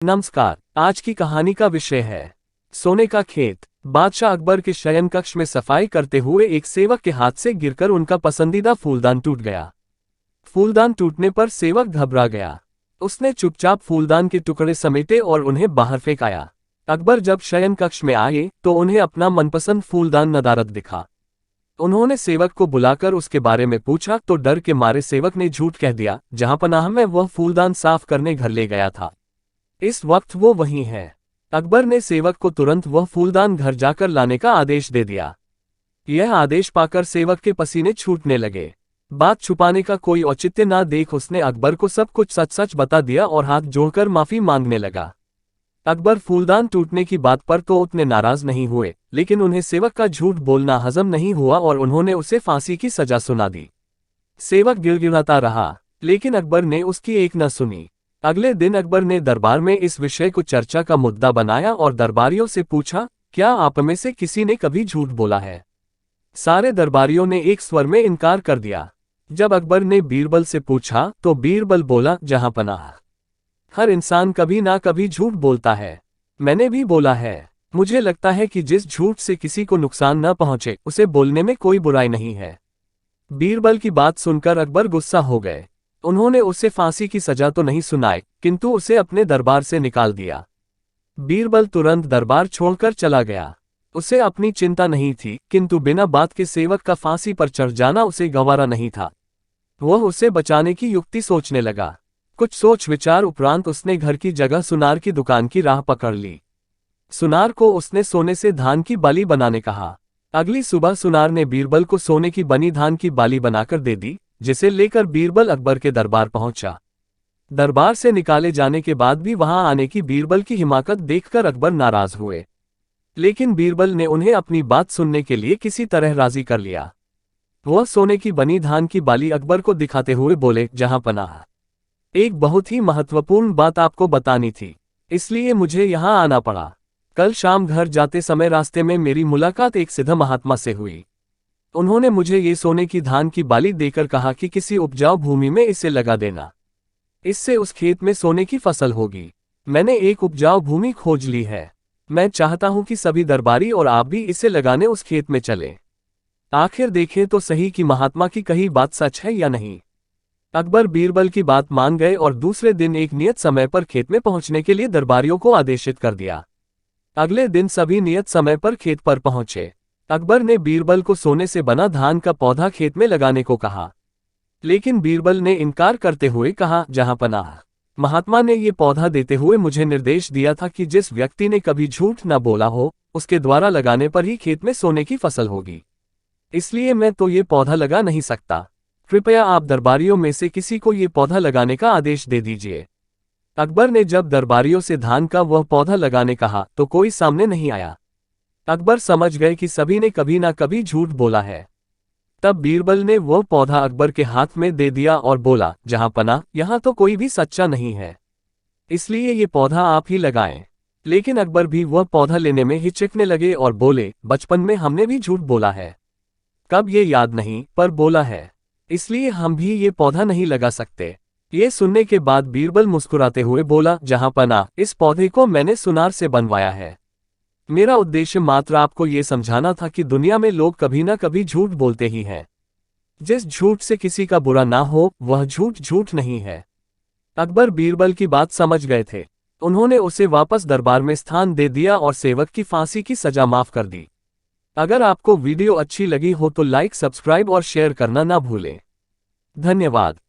नमस्कार। आज की कहानी का विषय है सोने का खेत। बादशाह अकबर के शयन कक्ष में सफाई करते हुए एक सेवक के हाथ से गिरकर उनका पसंदीदा फूलदान टूट गया। फूलदान टूटने पर सेवक घबरा गया। उसने चुपचाप फूलदान के टुकड़े समेटे और उन्हें बाहर फेंक आया। अकबर जब शयन कक्ष में आए तो उन्हें अपना मनपसंद फूलदान नदारद दिखा। उन्होंने सेवक को बुलाकर उसके बारे में पूछा तो डर के मारे सेवक ने झूठ कह दिया, जहांपनाह में वह फूलदान साफ करने घर ले गया था। इस वक्त वो वहीं है। अकबर ने सेवक को तुरंत वह फूलदान घर जाकर लाने का आदेश दे दिया। यह आदेश पाकर सेवक के पसीने छूटने लगे। बात छुपाने का कोई औचित्य ना देख उसने अकबर को सब कुछ सच सच बता दिया और हाथ जोड़कर माफी मांगने लगा। अकबर फूलदान टूटने की बात पर तो उतने नाराज नहीं हुए, लेकिन उन्हें सेवक का झूठ बोलना हजम नहीं हुआ और उन्होंने उसे फांसी की सजा सुना दी। सेवक गिड़गिड़ाता रहा, लेकिन अकबर ने उसकी एक न सुनी। अगले दिन अकबर ने दरबार में इस विषय को चर्चा का मुद्दा बनाया और दरबारियों से पूछा, क्या आप में से किसी ने कभी झूठ बोला है? सारे दरबारियों ने एक स्वर में इनकार कर दिया। जब अकबर ने बीरबल से पूछा तो बीरबल बोला, जहांपनाह, हर इंसान कभी ना कभी झूठ बोलता है। मैंने भी बोला है। मुझे लगता है कि जिस झूठ से किसी को नुकसान न पहुंचे उसे बोलने में कोई बुराई नहीं है। बीरबल की बात सुनकर अकबर गुस्सा हो गए। उन्होंने उसे फांसी की सजा तो नहीं सुनाई, किंतु उसे अपने दरबार से निकाल दिया। बीरबल तुरंत दरबार छोड़कर चला गया। उसे अपनी चिंता नहीं थी, किंतु बिना बात के सेवक का फांसी पर चढ़ जाना उसे गंवारा नहीं था। वह उसे बचाने की युक्ति सोचने लगा। कुछ सोच विचार उपरांत उसने घर की जगह सुनार की दुकान की राह पकड़ ली। सुनार को उसने सोने से धान की बाली बनाने कहा। अगली सुबह सुनार ने बीरबल को सोने की बनी धान की बाली बनाकर दे दी, जिसे लेकर बीरबल अकबर के दरबार पहुंचा। दरबार से निकाले जाने के बाद भी वहां आने की बीरबल की हिमाकत देखकर अकबर नाराज हुए, लेकिन बीरबल ने उन्हें अपनी बात सुनने के लिए किसी तरह राजी कर लिया। वह सोने की बनी धान की बाली अकबर को दिखाते हुए बोले, जहांपनाह, एक बहुत ही महत्वपूर्ण बात आपको बतानी थी, इसलिए मुझे यहां आना पड़ा। कल शाम घर जाते समय रास्ते में मेरी मुलाकात एक सिद्ध महात्मा से हुई। उन्होंने मुझे ये सोने की धान की बाली देकर कहा कि किसी उपजाऊ भूमि में इसे लगा देना, इससे उस खेत में सोने की फसल होगी। मैंने एक उपजाऊ भूमि खोज ली है। मैं चाहता हूं कि सभी दरबारी और आप भी इसे लगाने उस खेत में चले। आखिर देखें तो सही कि महात्मा की कही बात सच है या नहीं। अकबर बीरबल की बात मान गए और दूसरे दिन एक नियत समय पर खेत में पहुंचने के लिए दरबारियों को आदेशित कर दिया। अगले दिन सभी नियत समय पर खेत पर पहुंचे। अकबर ने बीरबल को सोने से बना धान का पौधा खेत में लगाने को कहा, लेकिन बीरबल ने इनकार करते हुए कहा, जहांपनाह, महात्मा ने ये पौधा देते हुए मुझे निर्देश दिया था कि जिस व्यक्ति ने कभी झूठ न बोला हो उसके द्वारा लगाने पर ही खेत में सोने की फसल होगी, इसलिए मैं तो ये पौधा लगा नहीं सकता। कृपया आप दरबारियों में से किसी को ये पौधा लगाने का आदेश दे दीजिए। अकबर ने जब दरबारियों से धान का वह पौधा लगाने कहा तो कोई सामने नहीं आया। अकबर समझ गए कि सभी ने कभी ना कभी झूठ बोला है। तब बीरबल ने वह पौधा अकबर के हाथ में दे दिया और बोला, जहांपनाह, यहाँ तो कोई भी सच्चा नहीं है, इसलिए ये पौधा आप ही लगाएं। लेकिन अकबर भी वह पौधा लेने में हिचकने लगे और बोले, बचपन में हमने भी झूठ बोला है, कब ये याद नहीं, पर बोला है, इसलिए हम भी ये पौधा नहीं लगा सकते। ये सुनने के बाद बीरबल मुस्कुराते हुए बोला, जहांपनाह, इस पौधे को मैंने सुनार से बनवाया है। मेरा उद्देश्य मात्र आपको ये समझाना था कि दुनिया में लोग कभी ना कभी झूठ बोलते ही हैं। जिस झूठ से किसी का बुरा ना हो वह झूठ झूठ नहीं है। अकबर बीरबल की बात समझ गए थे। उन्होंने उसे वापस दरबार में स्थान दे दिया और सेवक की फांसी की सजा माफ कर दी। अगर आपको वीडियो अच्छी लगी हो तो लाइक, सब्सक्राइब और शेयर करना ना भूलें। धन्यवाद।